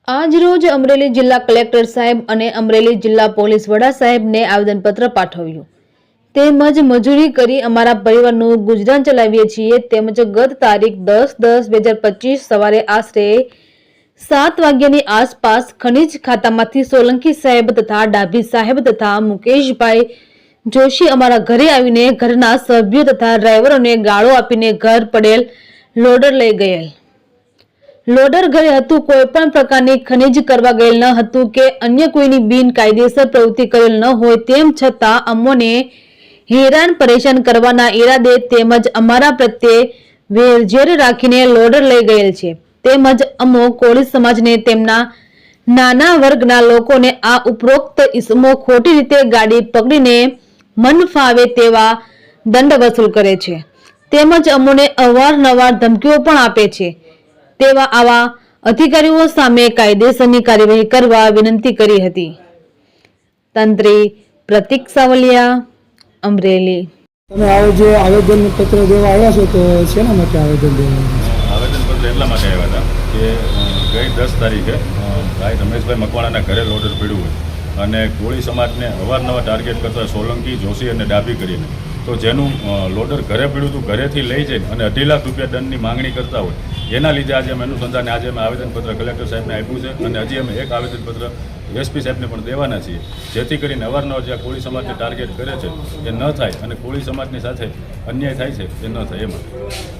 આજ રોજ અમરેલી જિલ્લા કલેક્ટર સાહેબ અને અમરેલી જિલ્લા પોલીસ વડા સાહેબને આવેદનપત્ર પાઠવ્યું. તેમજ મજૂરી કરી અમારા પરિવારનું ગુજરાન ચલાવીએ છીએ. તેમજ ગત તારીખ 10/10/2025 સવારે આશરે 7 વાગ્યાની આસપાસ ખનીજ ખાતામાંથી સોલંકી સાહેબ તથા ડાભી સાહેબ તથા મુકેશભાઈ જોશી અમારા ઘરે આવીને ઘરના સભ્યો તથા ડ્રાઈવરોને ગાળો આપીને ઘર પડેલ લોડર લઈ ગયેલ. લોડર ઘરે હતું, કોઈ પણ પ્રકારની ખનીજ કરવા ગયેલ ન હતું કે અન્ય કોઈની બિનકાયદેસર પ્રવૃત્તિ કરેલ ન હોય. તેમ છતાં અમોને હેરાન પરેશાન કરવાના ઈરાદે તેમજ અમારા પ્રત્યે વેરઝેર રાખીને લોડર લઈ ગયેલ છે. તેમજ અમો કોળી સમાજને તેમના નાના વર્ગના લોકોને આ ઉપરોક્ત ઇસમો ખોટી રીતે ગાડી પકડીને મન ફાવે તેવા દંડ વસૂલ કરે છે. તેમજ અમોને અવારનવાર ધમકીઓ પણ આપે છે. તેવા આવા અધિકારીઓ સામે કાયદેસરની કાર્યવાહી કરવા વિનંતી કરી હતી. તંત્રી પ્રતિક સાવલિયા, અમરેલી. તમે આવો જે આવેદન પત્ર દેવા આવ્યા છો તો શેના માટે આવેદન દેવા? આવેદનપત્ર એટલા માટે આવ્યા હતા કે ગઈ 10 તારીખે ભાઈ રમેશભાઈ મકવાણાના ઘરે લોડર પડ્યું હોય અને કોળી સમાજને અવારનવાર ટાર્ગેટ કરતા સોલંકી, જોશી અને ડાભી કરીને, તો જેનું લોડર ઘરે પડ્યું હતું ઘરેથી લઈ જઈને અને 2.5 લાખ રૂપિયા દંડની માંગણી કરતા હોય, એના લીધે આજે અમે અનુસંધાને આજે અમે આવેદનપત્ર કલેક્ટર સાહેબને આપ્યું છે અને હજી અમે એક આવેદનપત્ર એસપી સાહેબને પણ દેવાના છીએ, જેથી કરીને અવારનવાર જે કોળી સમાજને ટાર્ગેટ કરે છે એ ન થાય અને કોળી સમાજની સાથે અન્યાય થાય છે એ ન થાય એ માટે.